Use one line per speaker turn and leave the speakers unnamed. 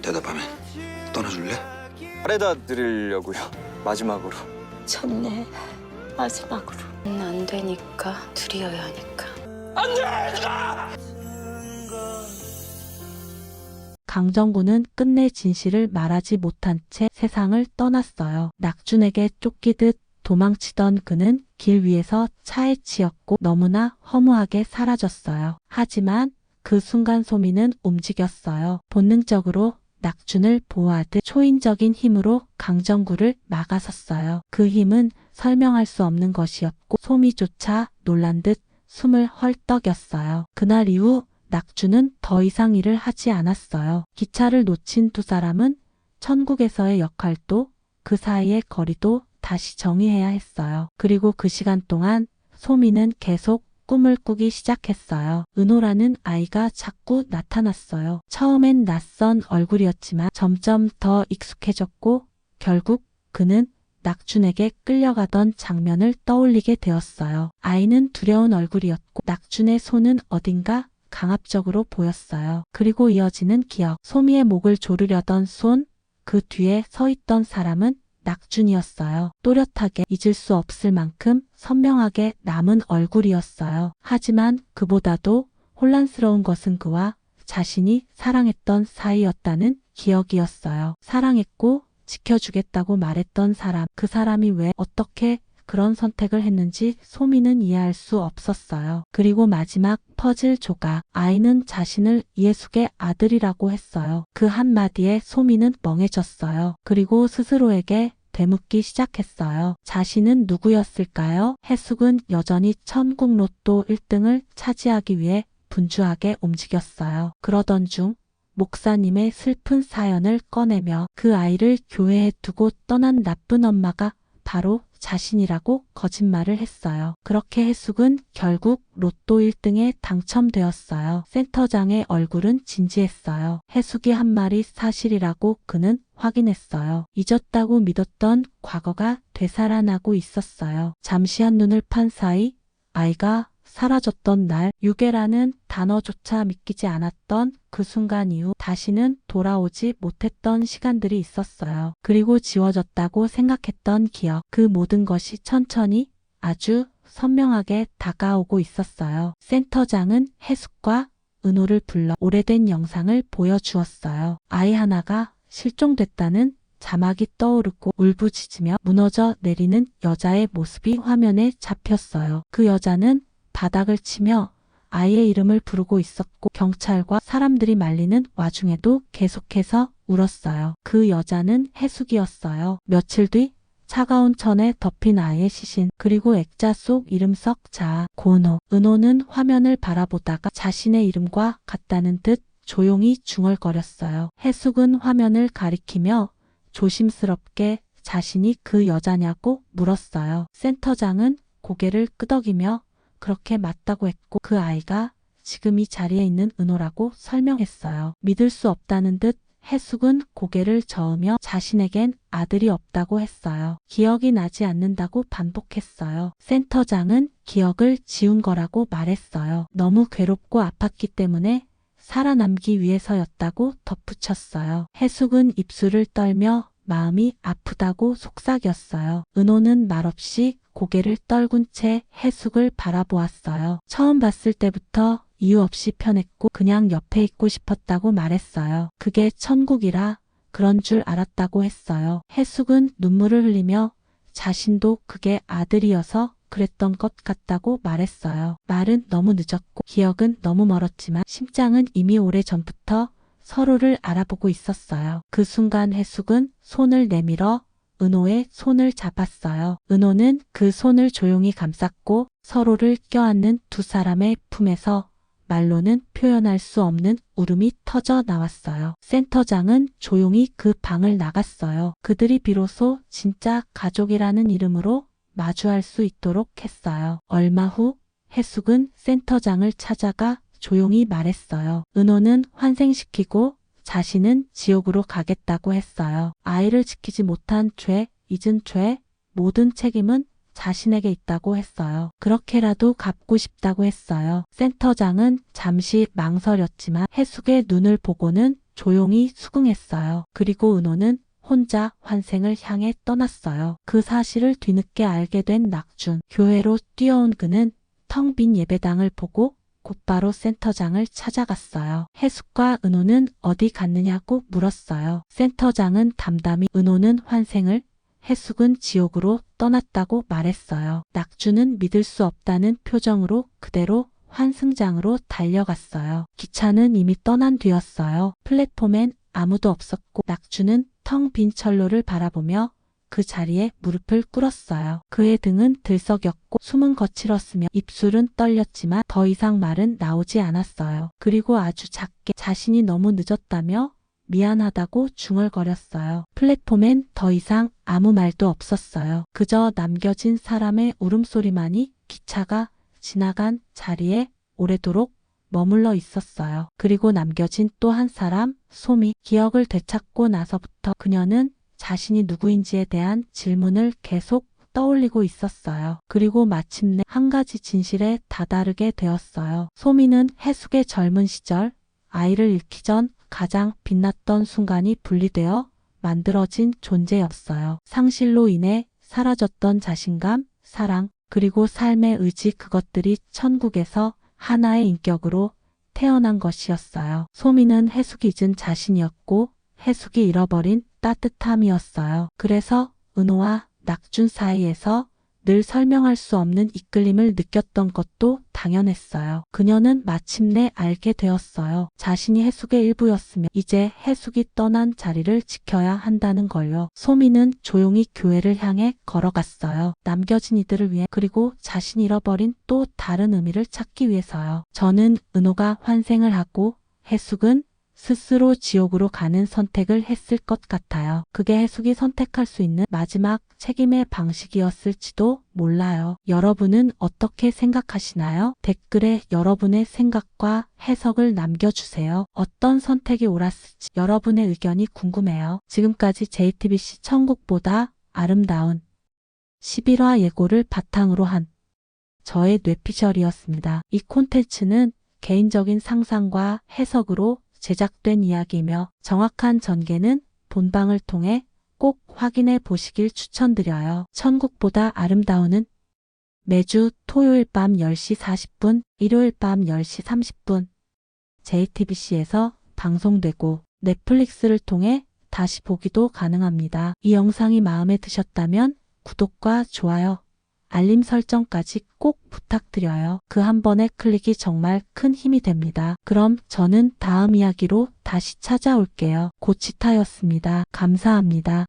대답하면 떠나줄래?
말해다 드리려고요. 마지막으로.
첫내 마지막으로. 안 되니까 둘이어야 하니까.
강정구는 끝내 진실을 말하지 못한 채 세상을 떠났어요. 낙준에게 쫓기듯 도망치던 그는 길 위에서 차에 치였고 너무나 허무하게 사라졌어요. 하지만 그 순간 소미는 움직였어요. 본능적으로 낙준을 보호하듯 초인적인 힘으로 강정구를 막아섰어요. 그 힘은 설명할 수 없는 것이었고 소미조차 놀란 듯 숨을 헐떡였어요. 그날 이후 낙준은 더 이상 일을 하지 않았어요. 기차를 놓친 두 사람은 천국에서의 역할도 그 사이의 거리도 다시 정의해야 했어요. 그리고 그 시간 동안 소미는 계속 꿈을 꾸기 시작했어요. 은호라는 아이가 자꾸 나타났어요. 처음엔 낯선 얼굴이었지만 점점 더 익숙해졌고 결국 그는 낙준에게 끌려가던 장면을 떠올리게 되었어요. 아이는 두려운 얼굴이었고 낙준의 손은 어딘가 강압적으로 보였어요. 그리고 이어지는 기억. 소미의 목을 조르려던 손, 그 뒤에 서 있던 사람은 낙준이었어요. 또렷하게 잊을 수 없을 만큼 선명하게 남은 얼굴이었어요. 하지만 그보다도 혼란스러운 것은 그와 자신이 사랑했던 사이였다는 기억이었어요. 사랑했고 지켜주겠다고 말했던 사람, 그 사람이 왜 어떻게 그런 선택을 했는지 소미는 이해할 수 없었어요. 그리고 마지막 퍼즐 조각. 아이는 자신을 이해숙의 아들이라고 했어요. 그 한마디에 소미는 멍해졌어요. 그리고 스스로에게 되묻기 시작했어요. 자신은 누구였을까요? 해숙은 여전히 천국 로또 1등을 차지하기 위해 분주하게 움직였어요. 그러던 중 목사님의 슬픈 사연을 꺼내며 그 아이를 교회에 두고 떠난 나쁜 엄마가 바로 자신이라고 거짓말을 했어요. 그렇게 해숙은 결국 로또 1등에 당첨되었어요. 센터장의 얼굴은 진지했어요. 해숙이 한 말이 사실이라고 그는 확인했어요. 잊었다고 믿었던 과거가 되살아나고 있었어요. 잠시 한눈을 판 사이 아이가 사라졌던 날, 유괴라는 단어조차 믿기지 않았던 그 순간 이후 다시는 돌아오지 못했던 시간들이 있었어요. 그리고 지워졌다고 생각했던 기억, 그 모든 것이 천천히 아주 선명하게 다가오고 있었어요. 센터장은 해숙과 은호를 불러 오래된 영상을 보여주었어요. 아이 하나가 실종됐다는 자막이 떠오르고 울부짖으며 무너져 내리는 여자의 모습이 화면에 잡혔어요. 그 여자는 바닥을 치며 아이의 이름을 부르고 있었고 경찰과 사람들이 말리는 와중에도 계속해서 울었어요. 그 여자는 해숙이었어요. 며칠 뒤 차가운 천에 덮인 아이의 시신, 그리고 액자 속 이름 석 자아, 고은호. 은호는 화면을 바라보다가 자신의 이름과 같다는 듯 조용히 중얼거렸어요. 해숙은 화면을 가리키며 조심스럽게 자신이 그 여자냐고 물었어요. 센터장은 고개를 끄덕이며 그렇게 맞다고 했고 그 아이가 지금 이 자리에 있는 은호라고 설명했어요. 믿을 수 없다는 듯 해숙은 고개를 저으며 자신에겐 아들이 없다고 했어요. 기억이 나지 않는다고 반복했어요. 센터장은 기억을 지운 거라고 말했어요. 너무 괴롭고 아팠기 때문에 살아남기 위해서였다고 덧붙였어요. 해숙은 입술을 떨며 마음이 아프다고 속삭였어요. 은호는 말없이 고개를 떨군 채 해숙을 바라보았어요. 처음 봤을 때부터 이유 없이 편했고 그냥 옆에 있고 싶었다고 말했어요. 그게 천국이라 그런 줄 알았다고 했어요. 해숙은 눈물을 흘리며 자신도 그게 아들이어서 그랬던 것 같다고 말했어요. 말은 너무 늦었고 기억은 너무 멀었지만 심장은 이미 오래전부터 서로를 알아보고 있었어요. 그 순간 해숙은 손을 내밀어 은호의 손을 잡았어요. 은호는 그 손을 조용히 감쌌고 서로를 껴안는 두 사람의 품에서 말로는 표현할 수 없는 울음이 터져 나왔어요. 센터장은 조용히 그 방을 나갔어요. 그들이 비로소 진짜 가족이라는 이름으로 마주할 수 있도록 했어요. 얼마 후 해숙은 센터장을 찾아가 조용히 말했어요. 은호는 환생시키고 자신은 지옥으로 가겠다고 했어요. 아이를 지키지 못한 죄, 잊은 죄, 모든 책임은 자신에게 있다고 했어요. 그렇게라도 갚고 싶다고 했어요. 센터장은 잠시 망설였지만 해숙의 눈을 보고는 조용히 수긍했어요. 그리고 은호는 혼자 환생을 향해 떠났어요. 그 사실을 뒤늦게 알게 된 낙준. 교회로 뛰어온 그는 텅 빈 예배당을 보고 곧바로 센터장을 찾아갔어요. 해숙과 은호는 어디 갔느냐고 물었어요. 센터장은 담담히 은호는 환생을, 해숙은 지옥으로 떠났다고 말했어요. 낙준은 믿을 수 없다는 표정으로 그대로 환승장으로 달려갔어요. 기차는 이미 떠난 뒤였어요. 플랫폼엔 아무도 없었고 낙준은 텅 빈 철로를 바라보며 그 자리에 무릎을 꿇었어요. 그의 등은 들썩였고 숨은 거칠었으며 입술은 떨렸지만 더 이상 말은 나오지 않았어요. 그리고 아주 작게 자신이 너무 늦었다며 미안하다고 중얼거렸어요. 플랫폼엔 더 이상 아무 말도 없었어요. 그저 남겨진 사람의 울음소리만이 기차가 지나간 자리에 오래도록 머물러 있었어요. 그리고 남겨진 또 한 사람, 소미. 기억을 되찾고 나서부터 그녀는 자신이 누구인지에 대한 질문을 계속 떠올리고 있었어요. 그리고 마침내 한 가지 진실에 다다르게 되었어요. 소미는 해숙의 젊은 시절, 아이를 잃기 전 가장 빛났던 순간이 분리되어 만들어진 존재였어요. 상실로 인해 사라졌던 자신감, 사랑, 그리고 삶의 의지, 그것들이 천국에서 하나의 인격으로 태어난 것이었어요. 소미는 해숙이 잊은 자신이었고 해숙이 잃어버린 따뜻함이었어요. 그래서 은호와 낙준 사이에서 늘 설명할 수 없는 이끌림을 느꼈던 것도 당연했어요. 그녀는 마침내 알게 되었어요. 자신이 해숙의 일부였으며 이제 해숙이 떠난 자리를 지켜야 한다는 걸요. 소미는 조용히 교회를 향해 걸어갔어요. 남겨진 이들을 위해, 그리고 자신이 잃어버린 또 다른 의미를 찾기 위해서요. 저는 은호가 환생을 하고 해숙은 스스로 지옥으로 가는 선택을 했을 것 같아요. 그게 해숙이 선택할 수 있는 마지막 책임의 방식이었을지도 몰라요. 여러분은 어떻게 생각하시나요? 댓글에 여러분의 생각과 해석을 남겨주세요. 어떤 선택이 옳았을지 여러분의 의견이 궁금해요. 지금까지 JTBC 천국보다 아름다운 11화 예고를 바탕으로 한 저의 뇌피셜이었습니다. 이 콘텐츠는 개인적인 상상과 해석으로 제작된 이야기이며 정확한 전개는 본방을 통해 꼭 확인해 보시길 추천드려요. 천국보다 아름다운은 매주 토요일 밤 10시 40분, 일요일 밤 10시 30분 JTBC에서 방송되고 넷플릭스를 통해 다시 보기도 가능합니다. 이 영상이 마음에 드셨다면 구독과 좋아요, 알림 설정까지 꼭 부탁드려요. 그 한 번의 클릭이 정말 큰 힘이 됩니다. 그럼 저는 다음 이야기로 다시 찾아올게요. 고치타였습니다. 감사합니다.